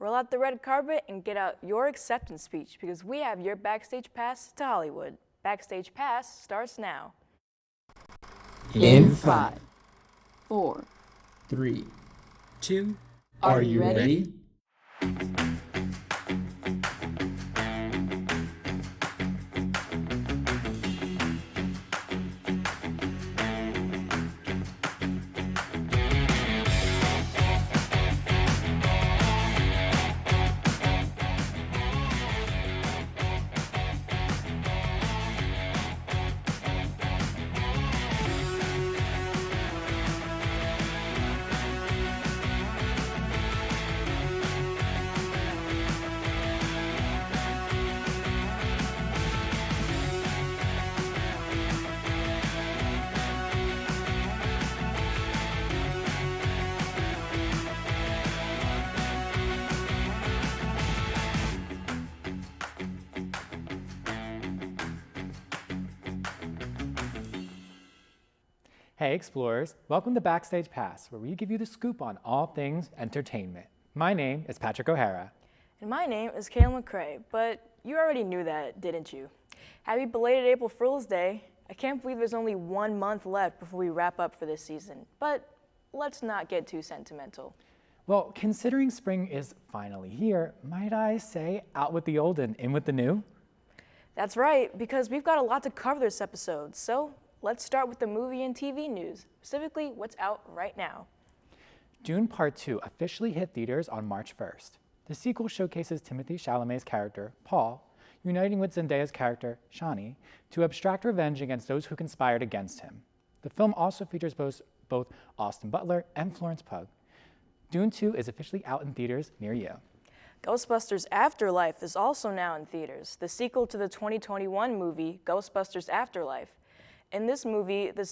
Roll out the red carpet and get out your acceptance speech because we have your Backstage Pass to Hollywood. Backstage Pass starts now. In 5, 4. 3, 2, Are you ready? Hey Explorers, welcome to Backstage Pass, where we give you the scoop on all things entertainment. My name is Patrick O'Hara. And my name is Kayla McCrae, but you already knew that, didn't you? Happy belated April Fool's Day. I can't believe there's only 1 month left before we wrap up for this season, but let's not get too sentimental. Well, considering spring is finally here, might I say out with the old and in with the new? That's right, because we've got a lot to cover this episode, so let's start with the movie and TV news, specifically what's out right now. Dune Part 2 officially hit theaters on March 1st. The sequel showcases Timothée Chalamet's character, Paul, uniting with Zendaya's character, Shani, to abstract revenge against those who conspired against him. The film also features both Austin Butler and Florence Pugh. Dune 2 is officially out in theaters near you. Ghostbusters Afterlife is also now in theaters, the sequel to the 2021 movie Ghostbusters Afterlife. In this movie, the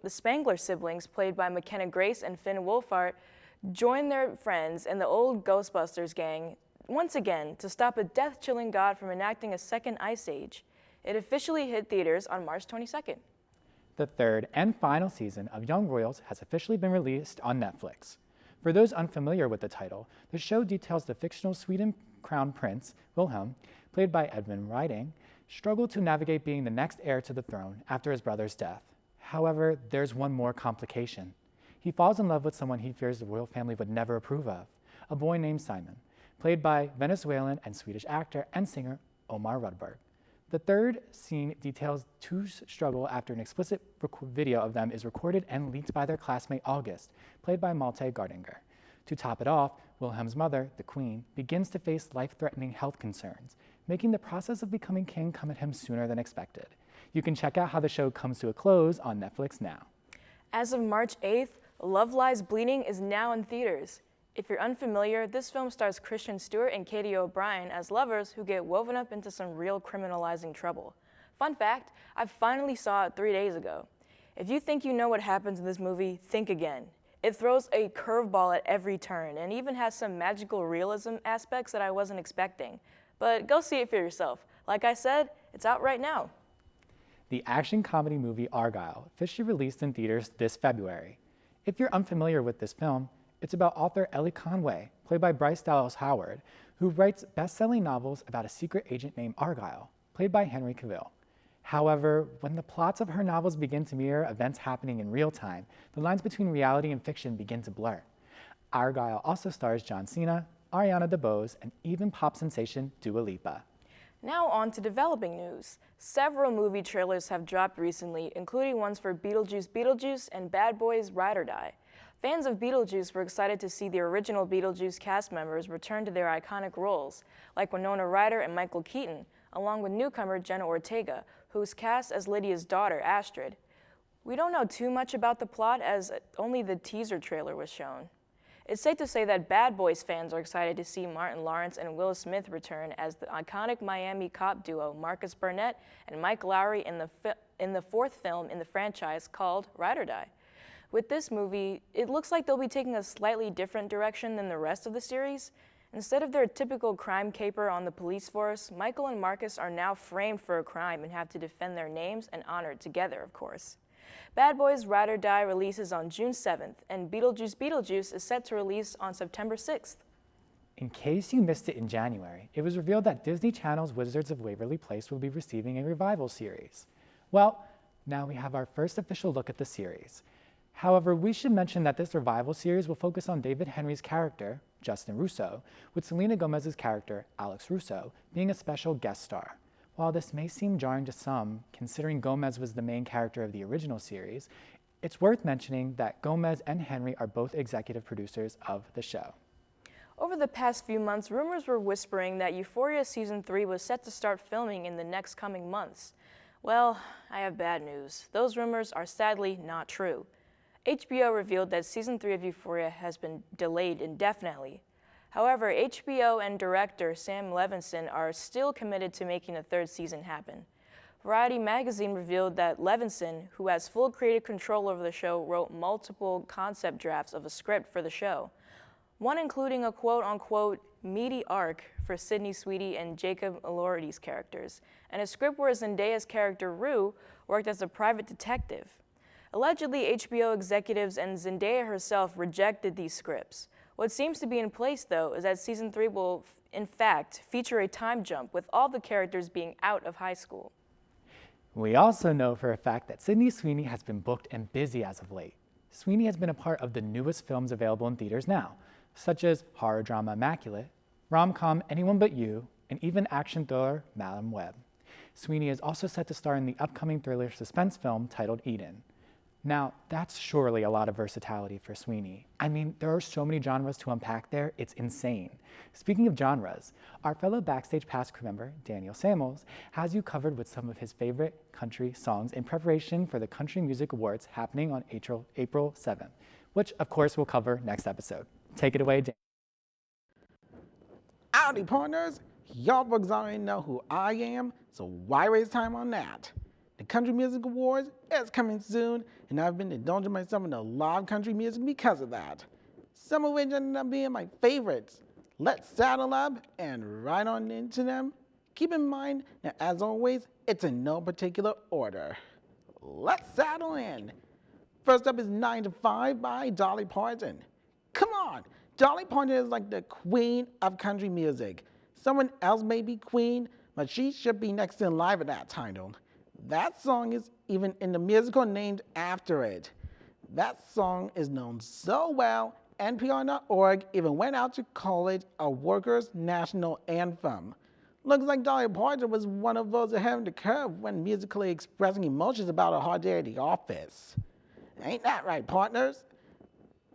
Spangler siblings, played by McKenna Grace and Finn Wolfhard, join their friends and the old Ghostbusters gang once again to stop a death-chilling god from enacting a second ice age. It officially hit theaters on March 22nd. The third and final season of Young Royals has officially been released on Netflix. For those unfamiliar with the title, the show details the fictional Sweden crown prince, Wilhelm, played by Edmund Riding, struggled to navigate being the next heir to the throne after his brother's death. However, there's one more complication. He falls in love with someone he fears the royal family would never approve of, a boy named Simon, played by Venezuelan and Swedish actor and singer Omar Rudberg. The third scene details two's struggle after an explicit video of them is recorded and leaked by their classmate August, played by Malte Gardinger. To top it off, Wilhelm's mother, the queen, begins to face life-threatening health concerns, making the process of becoming king come at him sooner than expected. You can check out how the show comes to a close on Netflix now. As of March 8th, Love Lies Bleeding is now in theaters. If you're unfamiliar, this film stars Kristen Stewart and Katie O'Brien as lovers who get woven up into some real criminalizing trouble. Fun fact, I finally saw it 3 days ago. If you think you know what happens in this movie, think again. It throws a curveball at every turn and even has some magical realism aspects that I wasn't expecting. But go see it for yourself. Like I said, it's out right now. The action comedy movie Argylle officially released in theaters this February. If you're unfamiliar with this film, it's about author Ellie Conway, played by Bryce Dallas Howard, who writes best-selling novels about a secret agent named Argylle, played by Henry Cavill. However, when the plots of her novels begin to mirror events happening in real time, the lines between reality and fiction begin to blur. Argylle also stars John Cena, Ariana DeBose, and even pop sensation Dua Lipa. Now on to developing news. Several movie trailers have dropped recently, including ones for Beetlejuice and Bad Boys Ride or Die. Fans of Beetlejuice were excited to see the original Beetlejuice cast members return to their iconic roles, like Winona Ryder and Michael Keaton, along with newcomer Jenna Ortega, who's cast as Lydia's daughter, Astrid. We don't know too much about the plot as only the teaser trailer was shown. It's safe to say that Bad Boys fans are excited to see Martin Lawrence and Will Smith return as the iconic Miami cop duo Marcus Burnett and Mike Lowry in the fourth film in the franchise called Ride or Die. With this movie, it looks like they'll be taking a slightly different direction than the rest of the series. Instead of their typical crime caper on the police force, Michael and Marcus are now framed for a crime and have to defend their names and honor together, of course. Bad Boys Ride or Die releases on June 7th, and Beetlejuice is set to release on September 6th. In case you missed it in January, it was revealed that Disney Channel's Wizards of Waverly Place will be receiving a revival series. Well, now we have our first official look at the series. However, we should mention that this revival series will focus on David Henry's character, Justin Russo, with Selena Gomez's character, Alex Russo, being a special guest star. While this may seem jarring to some, considering Gomez was the main character of the original series, it's worth mentioning that Gomez and Henry are both executive producers of the show. Over the past few months, rumors were whispering that Euphoria Season 3 was set to start filming in the next coming months. Well, I have bad news. Those rumors are sadly not true. HBO revealed that Season 3 of Euphoria has been delayed indefinitely. However, HBO and director Sam Levinson are still committed to making a third season happen. Variety magazine revealed that Levinson, who has full creative control over the show, wrote multiple concept drafts of a script for the show, one including a quote-unquote meaty arc for Sydney Sweeney and Jacob Elordi's characters, and a script where Zendaya's character Rue worked as a private detective. Allegedly, HBO executives and Zendaya herself rejected these scripts. What seems to be in place, though, is that Season 3 will, in fact, feature a time jump with all the characters being out of high school. We also know for a fact that Sydney Sweeney has been booked and busy as of late. Sweeney has been a part of the newest films available in theaters now, such as horror drama Immaculate, rom-com Anyone But You, and even action thriller Madam Web. Sweeney is also set to star in the upcoming thriller suspense film titled Eden. Now, that's surely a lot of versatility for Sweeney. I mean, there are so many genres to unpack there, it's insane. Speaking of genres, our fellow Backstage Pass crew member, Daniel Samuels, has you covered with some of his favorite country songs in preparation for the Country Music Awards happening on April 7th, which of course we'll cover next episode. Take it away, Dan. Howdy, partners. Y'all folks already know who I am, so why waste time on that? The Country Music Awards is coming soon, and I've been indulging myself in a lot of country music because of that. Some of which ended up being my favorites. Let's saddle up and ride on into them. Keep in mind that, as always, it's in no particular order. Let's saddle in. First up is 9 to 5 by Dolly Parton. Come on, Dolly Parton is like the queen of country music. Someone else may be queen, but she should be next in line for that title. That song is even in the musical named after it. That song is known so well, NPR.org even went out to call it a workers' national anthem. Looks like Dolly Parton was one of those ahead of the curve when musically expressing emotions about a hard day at the office. Ain't that right, partners?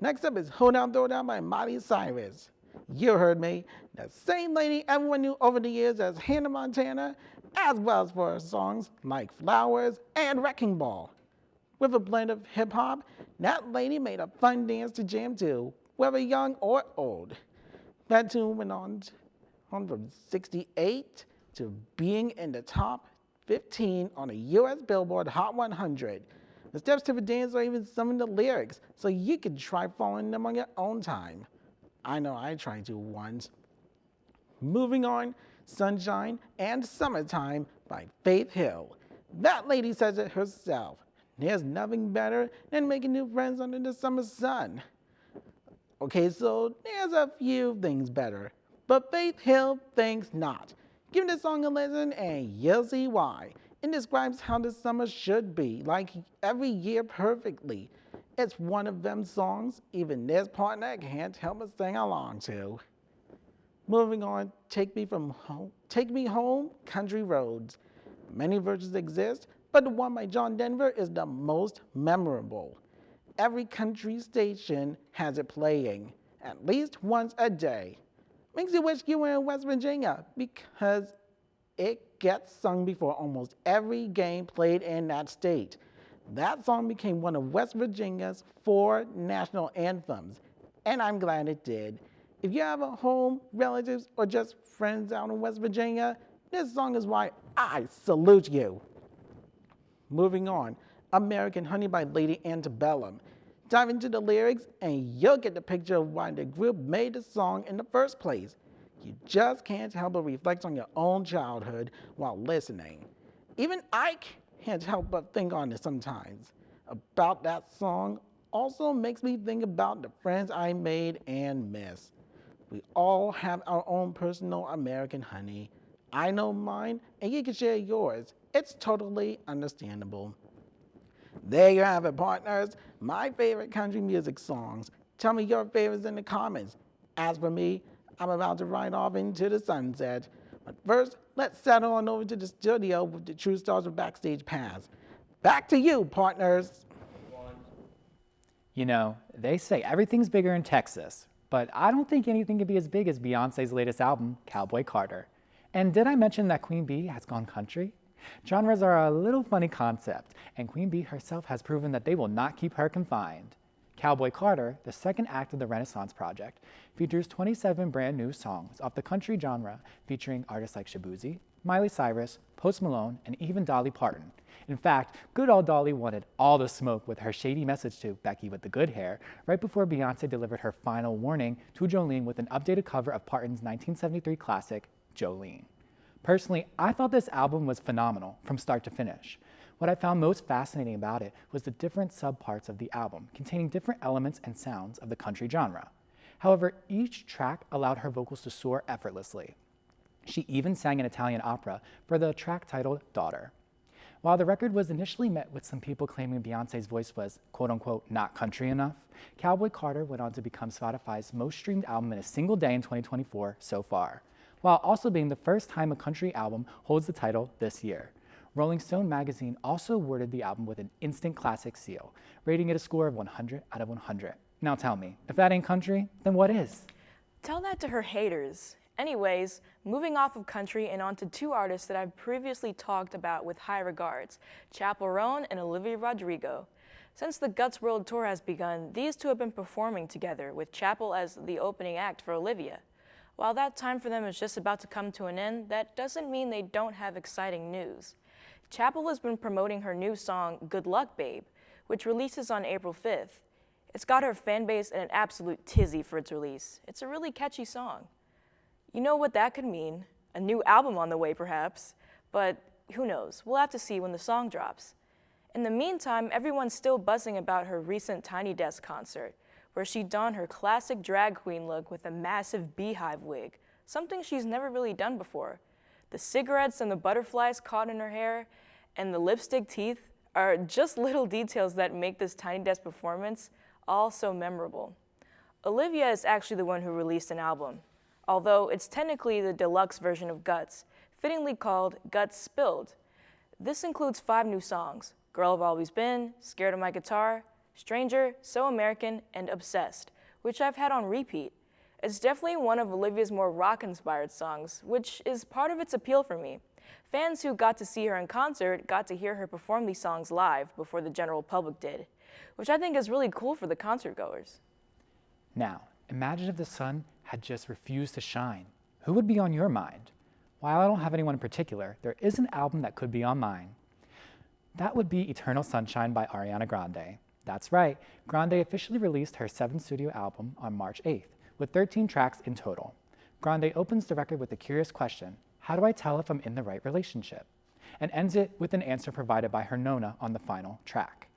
Next up is Hold Down, Throw Down by Miley Cyrus. You heard me. The same lady everyone knew over the years as Hannah Montana, as well as for her songs like Flowers and Wrecking Ball. With a blend of hip-hop, that lady made a fun dance to jam to, whether young or old. That tune went on from 68 to being in the top 15 on the US Billboard Hot 100. The steps to the dance are even some of the lyrics, so you can try following them on your own time. I know I tried to once. Moving on, Sunshine and Summertime by Faith Hill. That lady says it herself. There's nothing better than making new friends under the summer sun. Okay, so there's a few things better, but Faith Hill thinks not. Give this song a listen and you'll see why. It describes how the summer should be, like every year perfectly. It's one of them songs even this partner can't help but sing along to. Moving on, Take Me Home, Country Roads. Many versions exist, but the one by John Denver is the most memorable. Every country station has it playing, at least once a day. Makes you wish you were in West Virginia, because it gets sung before almost every game played in that state. That song became one of West Virginia's 4 national anthems, and I'm glad it did. If you have a home, relatives, or just friends out in West Virginia, this song is why I salute you. Moving on, American Honey by Lady Antebellum. Dive into the lyrics and you'll get the picture of why the group made the song in the first place. You just can't help but reflect on your own childhood while listening. Even I can't help but think on it sometimes. About that song also makes me think about the friends I made and miss. We all have our own personal American honey. I know mine, and you can share yours. It's totally understandable. There you have it, partners. My favorite country music songs. Tell me your favorites in the comments. As for me, I'm about to ride off into the sunset. But first, let's settle on over to the studio with the true stars of Backstage Pass. Back to you, partners. You know, they say everything's bigger in Texas, but I don't think anything could be as big as Beyoncé's latest album, Cowboy Carter. And did I mention that Queen Bee has gone country? Genres are a little funny concept, and Queen Bee herself has proven that they will not keep her confined. Cowboy Carter, the second act of the Renaissance Project, features 27 brand new songs off the country genre, featuring artists like Shaboozey, Miley Cyrus, Post Malone, and even Dolly Parton. In fact, good old Dolly wanted all the smoke with her shady message to Becky with the good hair right before Beyoncé delivered her final warning to Jolene with an updated cover of Parton's 1973 classic, Jolene. Personally, I thought this album was phenomenal from start to finish. What I found most fascinating about it was the different subparts of the album, containing different elements and sounds of the country genre. However, each track allowed her vocals to soar effortlessly. She even sang an Italian opera for the track titled Daughter. While the record was initially met with some people claiming Beyoncé's voice was quote-unquote not country enough, Cowboy Carter went on to become Spotify's most streamed album in a single day in 2024 so far, while also being the first time a country album holds the title this year. Rolling Stone magazine also awarded the album with an instant classic seal, rating it a score of 100 out of 100. Now tell me, if that ain't country, then what is? Tell that to her haters. Anyways, moving off of country and onto two artists that I've previously talked about with high regards, Chappell Roan and Olivia Rodrigo. Since the Guts World Tour has begun, these two have been performing together, with Chappell as the opening act for Olivia. While that time for them is just about to come to an end, that doesn't mean they don't have exciting news. Chappell has been promoting her new song, Good Luck Babe, which releases on April 5th. It's got her fan base in an absolute tizzy for its release. It's a really catchy song. You know what that could mean? A new album on the way, perhaps. But who knows? We'll have to see when the song drops. In the meantime, everyone's still buzzing about her recent Tiny Desk concert, where she donned her classic drag queen look with a massive beehive wig, something she's never really done before. The cigarettes and the butterflies caught in her hair, and the lipstick teeth are just little details that make this Tiny Desk performance all so memorable. Olivia is actually the one who released an album, although it's technically the deluxe version of Guts, fittingly called Guts Spilled. This includes 5 new songs: Girl I've Always Been, Scared of My Guitar, Stranger, So American, and Obsessed, which I've had on repeat. It's definitely one of Olivia's more rock-inspired songs, which is part of its appeal for me. Fans who got to see her in concert got to hear her perform these songs live before the general public did, which I think is really cool for the concert goers. Now, imagine if the sun had just refused to shine. Who would be on your mind? While I don't have anyone in particular, there is an album that could be on mine. That would be Eternal Sunshine by Ariana Grande. That's right, Grande officially released her 7th studio album on March 8th, with 13 tracks in total. Grande opens the record with a curious question: how do I tell if I'm in the right relationship? And ends it with an answer provided by her Nona on the final track.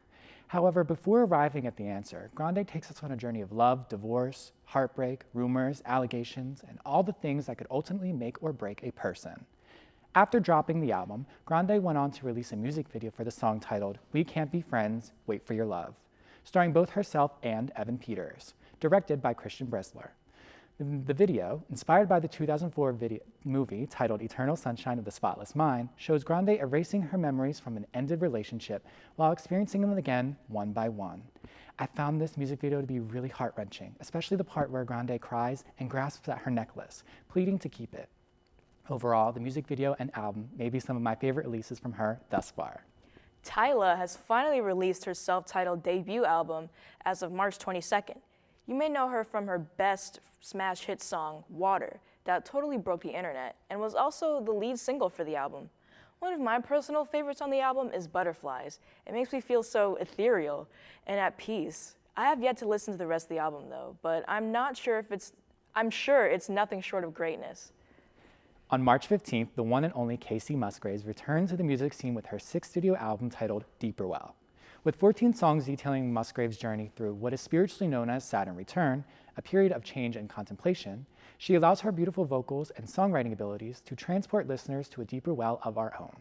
However, before arriving at the answer, Grande takes us on a journey of love, divorce, heartbreak, rumors, allegations, and all the things that could ultimately make or break a person. After dropping the album, Grande went on to release a music video for the song titled We Can't Be Friends, Wait for Your Love, starring both herself and Evan Peters, directed by Christian Bressler. The video, inspired by the 2004 movie titled Eternal Sunshine of the Spotless Mind, shows Grande erasing her memories from an ended relationship while experiencing them again one by one. I found this music video to be really heart-wrenching, especially the part where Grande cries and grasps at her necklace, pleading to keep it. Overall, the music video and album may be some of my favorite releases from her thus far. Tyla has finally released her self-titled debut album as of March 22nd. You may know her from her best smash hit song, Water, that totally broke the internet and was also the lead single for the album. One of my personal favorites on the album is Butterflies. It makes me feel so ethereal and at peace. I have yet to listen to the rest of the album though, but I'm sure it's nothing short of greatness. On March 15th, the one and only Casey Musgraves returned to the music scene with her 6th studio album titled Deeper Well. With 14 songs detailing Musgrave's journey through what is spiritually known as Saturn Return, a period of change and contemplation, she allows her beautiful vocals and songwriting abilities to transport listeners to a deeper well of our own.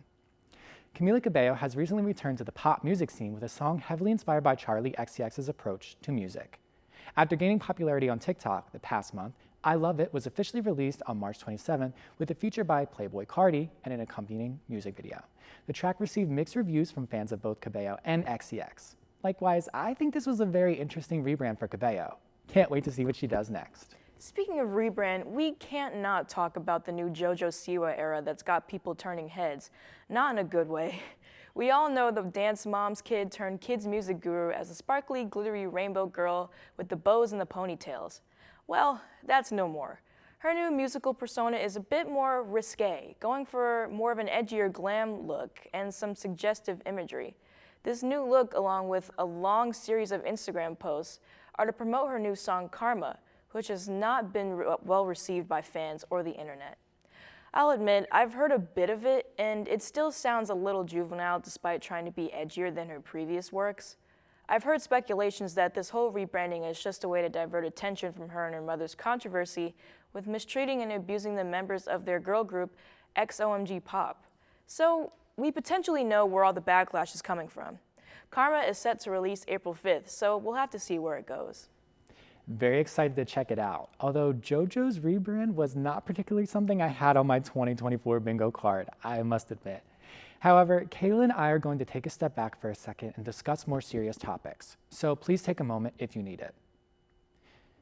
Camila Cabello has recently returned to the pop music scene with a song heavily inspired by Charli XCX's approach to music. After gaining popularity on TikTok the past month, I Love It was officially released on March 27 with a feature by Playboi Carti and an accompanying music video. The track received mixed reviews from fans of both Cabello and XCX. Likewise, I think this was a very interesting rebrand for Cabello. Can't wait to see what she does next. Speaking of rebrand, we can't not talk about the new JoJo Siwa era that's got people turning heads. Not in a good way. We all know the dance mom's kid turned kids music guru as a sparkly, glittery rainbow girl with the bows and the ponytails. Well, that's no more. Her new musical persona is a bit more risque, going for more of an edgier glam look and some suggestive imagery. This new look, along with a long series of Instagram posts, are to promote her new song Karma, which has not been well received by fans or the internet. I'll admit, I've heard a bit of it, and it still sounds a little juvenile despite trying to be edgier than her previous works. I've heard speculations that this whole rebranding is just a way to divert attention from her and her mother's controversy with mistreating and abusing the members of their girl group, XOMG Pop. So we potentially know where all the backlash is coming from. Karma is set to release April 5th, so we'll have to see where it goes. Very excited to check it out, although JoJo's rebrand was not particularly something I had on my 2024 bingo card, I must admit. However, Kayla and I are going to take a step back for a second and discuss more serious topics, so please take a moment if you need it.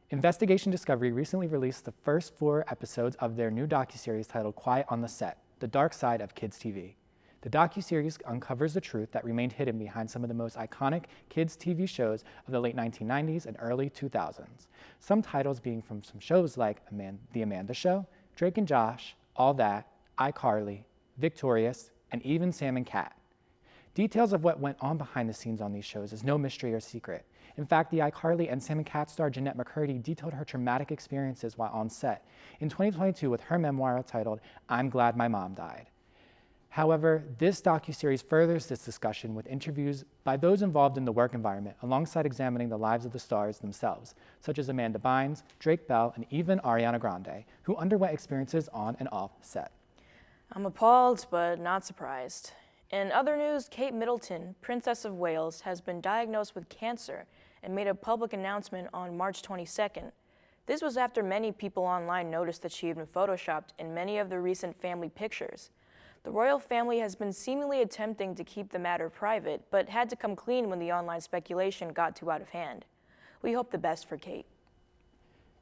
Investigation Discovery recently released the first 4 episodes of their new docuseries titled Quiet on the Set, The Dark Side of Kids TV. The docuseries uncovers the truth that remained hidden behind some of the most iconic kids' TV shows of the late 1990s and early 2000s. Some titles being from some shows like The Amanda Show, Drake and Josh, All That, iCarly, Victorious, and even Sam and Cat. Details of what went on behind the scenes on these shows is no mystery or secret. In fact, the iCarly and Sam and Cat star Jeanette McCurdy detailed her traumatic experiences while on set in 2022 with her memoir titled I'm Glad My Mom Died. However, this docuseries furthers this discussion with interviews by those involved in the work environment alongside examining the lives of the stars themselves, such as Amanda Bynes, Drake Bell, and even Ariana Grande, who underwent experiences on and off set. I'm appalled, but not surprised. In other news, Kate Middleton, Princess of Wales, has been diagnosed with cancer and made a public announcement on March 22nd. This was after many people online noticed that she had been photoshopped in many of the recent family pictures. The royal family has been seemingly attempting to keep the matter private, but had to come clean when the online speculation got too out of hand. We hope the best for Kate.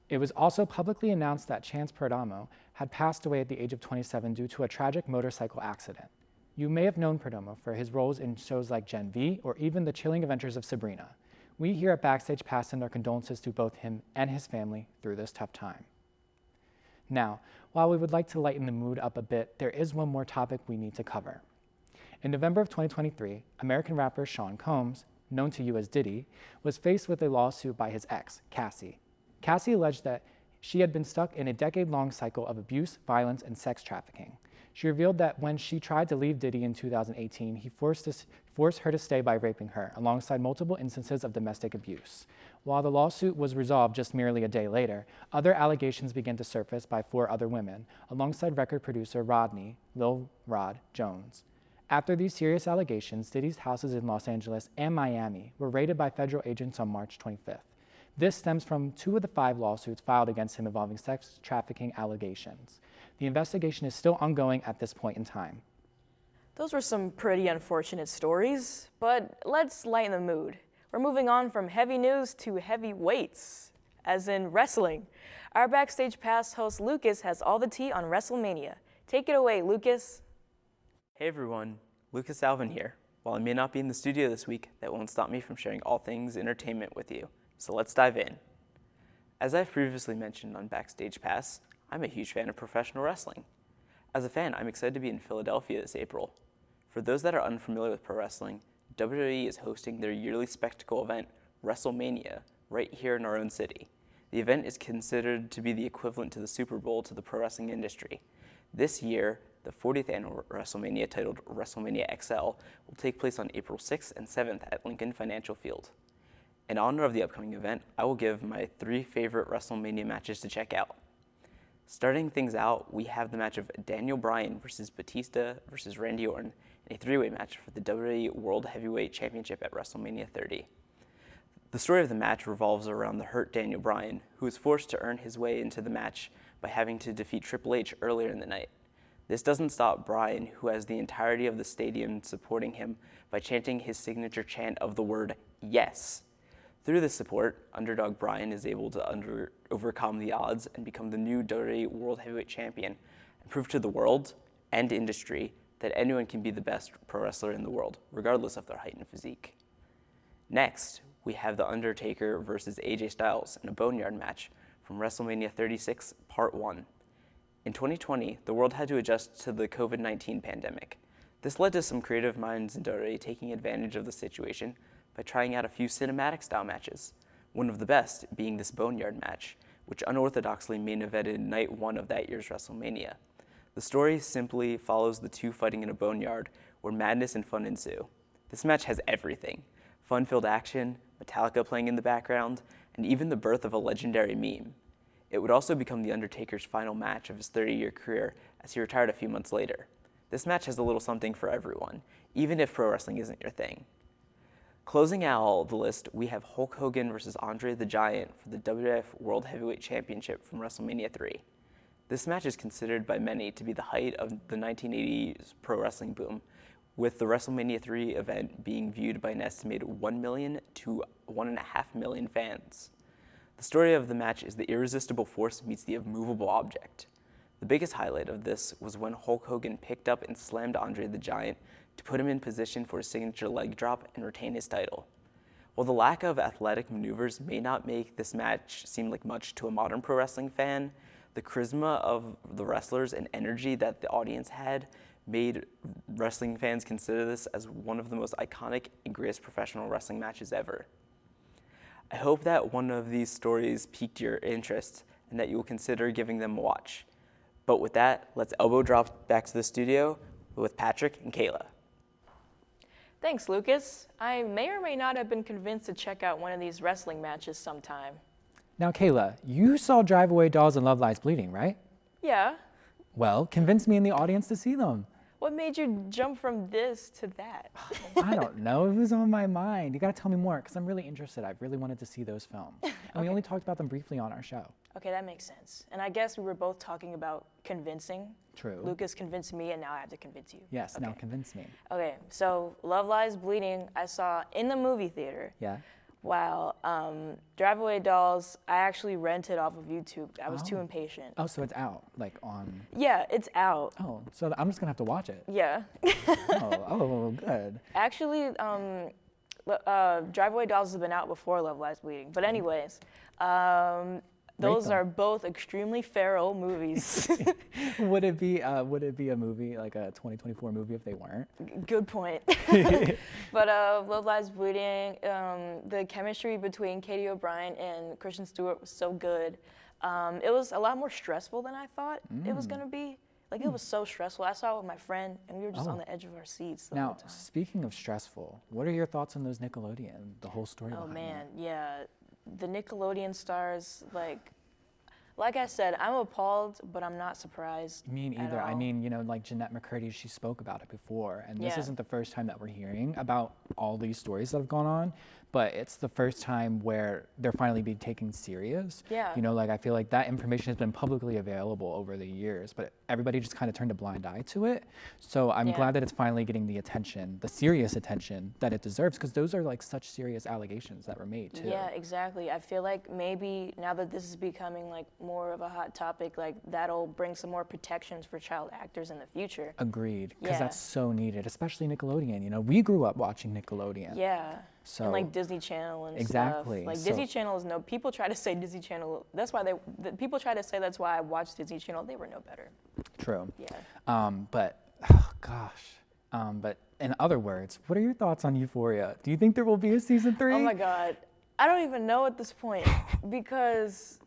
It was also publicly announced that Chance Perdomo had passed away at the age of 27 due to a tragic motorcycle accident. You may have known Perdomo for his roles in shows like Gen V or even The Chilling Adventures of Sabrina. We here at Backstage Pass send our condolences to both him and his family through this tough time. Now, while we would like to lighten the mood up a bit, there is one more topic we need to cover. In November of 2023, American rapper Sean Combs, known to you as Diddy, was faced with a lawsuit by his ex, Cassie. Cassie alleged that she had been stuck in a decade-long cycle of abuse, violence, and sex trafficking. She revealed that when she tried to leave Diddy in 2018, he forced her to stay by raping her, alongside multiple instances of domestic abuse. While the lawsuit was resolved just merely a day later, other allegations began to surface by 4 other women, alongside record producer Rodney, Lil Rod Jones. After these serious allegations, Diddy's houses in Los Angeles and Miami were raided by federal agents on March 25th. This stems from 2 of the 5 lawsuits filed against him involving sex trafficking allegations. The investigation is still ongoing at this point in time. Those were some pretty unfortunate stories, but let's lighten the mood. We're moving on from heavy news to heavy weights, as in wrestling. Our Backstage Pass host Lucas has all the tea on Wrestlemania. Take it away, Lucas. Hey everyone, Lucas Alvin here. While I may not be in the studio this week, that won't stop me from sharing all things entertainment with you. So let's dive in. As I've previously mentioned on Backstage Pass, I'm a huge fan of professional wrestling. As a fan, I'm excited to be in Philadelphia this April. For those that are unfamiliar with pro wrestling, WWE is hosting their yearly spectacle event, Wrestlemania, right here in our own city. The event is considered to be the equivalent to the Super Bowl to the pro wrestling industry. This year, the 40th annual WrestleMania titled WrestleMania XL will take place on April 6th and 7th at Lincoln Financial Field. In honor of the upcoming event, I will give my 3 favorite WrestleMania matches to check out. Starting things out, we have the match of Daniel Bryan versus Batista versus Randy Orton in a 3-way match for the WWE World Heavyweight Championship at WrestleMania 30. The story of the match revolves around the hurt Daniel Bryan, who was forced to earn his way into the match by having to defeat Triple H earlier in the night. This doesn't stop Bryan, who has the entirety of the stadium supporting him by chanting his signature chant of the word yes. Through this support, underdog Bryan is able to overcome the odds and become the new WWE World Heavyweight Champion and prove to the world and industry that anyone can be the best pro wrestler in the world, regardless of their height and physique. Next, we have The Undertaker versus AJ Styles in a Boneyard match from WrestleMania 36, Part 1. In 2020, the world had to adjust to the COVID-19 pandemic. This led to some creative minds in WWE taking advantage of the situation by trying out a few cinematic-style matches, one of the best being this Boneyard match, which unorthodoxly main evented night 1 of that year's WrestleMania. The story simply follows the two fighting in a boneyard where madness and fun ensue. This match has everything: fun-filled action, Metallica playing in the background, and even the birth of a legendary meme. It would also become The Undertaker's final match of his 30-year career as he retired a few months later. This match has a little something for everyone, even if pro wrestling isn't your thing. Closing out the list, we have Hulk Hogan versus Andre the Giant for the WWF World Heavyweight Championship from WrestleMania 3. This match is considered by many to be the height of the 1980s pro wrestling boom, with the WrestleMania 3 event being viewed by an estimated 1 million to 1.5 million fans. The story of the match is the irresistible force meets the immovable object. The biggest highlight of this was when Hulk Hogan picked up and slammed Andre the Giant to put him in position for a signature leg drop and retain his title. While the lack of athletic maneuvers may not make this match seem like much to a modern pro wrestling fan, the charisma of the wrestlers and energy that the audience had made wrestling fans consider this as one of the most iconic and greatest professional wrestling matches ever. I hope that one of these stories piqued your interest and that you will consider giving them a watch. But with that, let's elbow drop back to the studio with Patrick and Kayla. Thanks, Lucas. I may or may not have been convinced to check out one of these wrestling matches sometime. Now, Kayla, you saw Drive Away Dolls and Love Lies Bleeding, right? Yeah. Well, convince me and the audience to see them. What made you jump from this to that? I don't know. It was on my mind. You got to tell me more because I'm really interested. I really wanted to see those films. And we only talked about them briefly on our show. Okay, that makes sense. And I guess we were both talking about convincing. True. Lucas convinced me, and now I have to convince you. Yes, Okay. now convince me. Okay, so Love Lies Bleeding, I saw in the movie theater. Yeah? While Drive Away Dolls, I actually rented off of YouTube. I was too Oh. impatient. Oh, so it's out, like on... Yeah, it's out. Oh, so I'm just going to have to watch it. Yeah. Oh, good. Actually, Drive Away Dolls has been out before Love Lies Bleeding. But anyways, those them. are both extremely feral movies. Would it be a movie, like a 2024 movie if they weren't? Good point. But Love Lies Bleeding, the chemistry between Katie O'Brien and Kristen Stewart was so good. It was a lot more stressful than I thought it was gonna be. Like, it was so stressful. I saw it with my friend, and we were just on the edge of our seats the whole Now, time. speaking of stressful, what are your thoughts on those Nickelodeon, the whole story Oh behind man, it? yeah. The Nickelodeon stars, like I said, I'm appalled, but I'm not surprised. Me at neither. I all. mean, like Jeanette McCurdy, she spoke about it before, and this Yeah. isn't the first time that we're hearing about all these stories that have gone on, but it's the first time where they're finally being taken serious. Yeah. I feel like that information has been publicly available over the years, but everybody just kind of turned a blind eye to it. So I'm Yeah. glad that it's finally getting the attention, the serious attention that it deserves, because those are like such serious allegations that were made too. Yeah, exactly. I feel like maybe now that this is becoming like more of a hot topic, like that'll bring some more protections for child actors in the future. Agreed, because Yeah. that's so needed, especially Nickelodeon. We grew up watching Nickelodeon. Yeah. So and like Disney Channel and Exactly. stuff. Like So- Disney Channel is people try to say Disney Channel. That's why people try to say that's why I watched Disney Channel. They were no better. True. Yeah. But, oh gosh. But in other words, what are your thoughts on Euphoria? Do you think there will be a season 3? Oh my God. I don't even know at this point because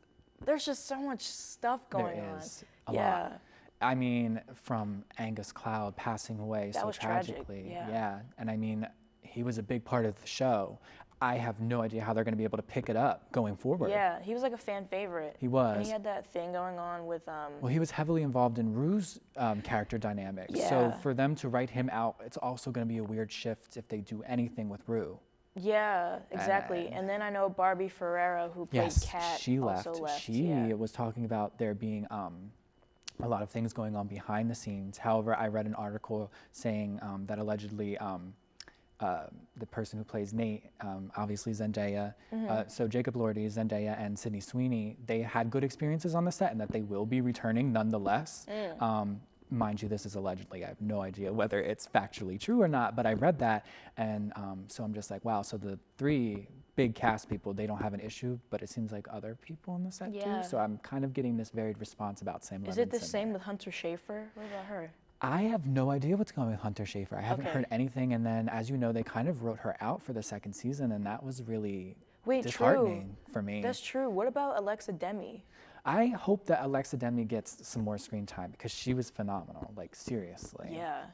there's just so much stuff going on. There is a Yeah. lot. I mean, from Angus Cloud passing away That so was tragic, tragically. yeah. And I mean, he was a big part of the show. I have no idea how they're going to be able to pick it up going forward. Yeah, he was like a fan favorite. He was. And he had that thing going on with Well, he was heavily involved in Rue's character dynamics. So Yeah. for them to write him out, it's also going to be a weird shift if they do anything with Rue. Yeah, exactly. And then I know Barbie Ferreira, who played Yes, Kat, she also left. left. She yeah. was talking about there being a lot of things going on behind the scenes. However, I read an article saying that allegedly the person who plays Nate, obviously Zendaya, so Jacob Elordi, Zendaya, and Sydney Sweeney, they had good experiences on the set and that they will be returning nonetheless. Mind you, this is allegedly. I have no idea whether it's factually true or not, but I read that, and so I'm just like, wow, so the 3 big cast people, they don't have an issue, but it seems like other people on the set Yeah. do, so I'm kind of getting this varied response about Sam Is it the Levinson same there. with Hunter Schafer? What about her? I have no idea what's going on with Hunter Schafer. I haven't Okay. heard anything, and then, as you know, they kind of wrote her out for the 2nd season, and that was really Wait, disheartening for me. That's true. What about Alexa Demi? I hope that Alexa Demi gets some more screen time because she was phenomenal, like seriously. Yeah.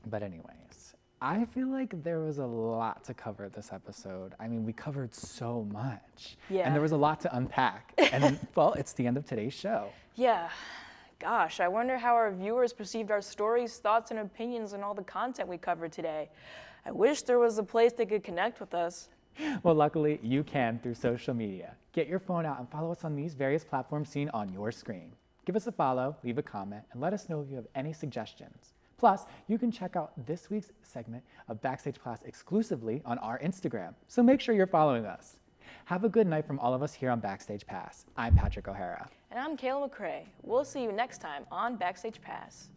But anyways, I feel like there was a lot to cover this episode. I mean, we covered so much. Yeah. And there was a lot to unpack. And well, it's the end of today's show. Yeah. Gosh, I wonder how our viewers perceived our stories, thoughts, and opinions on all the content we covered today. I wish there was a place they could connect with us. Well, luckily, you can through social media. Get your phone out and follow us on these various platforms seen on your screen. Give us a follow, leave a comment, and let us know if you have any suggestions. Plus, you can check out this week's segment of Backstage Pass exclusively on our Instagram, so make sure you're following us. Have a good night from all of us here on Backstage Pass. I'm Patrick O'Hara. And I'm Kayla McCrae. We'll see you next time on Backstage Pass.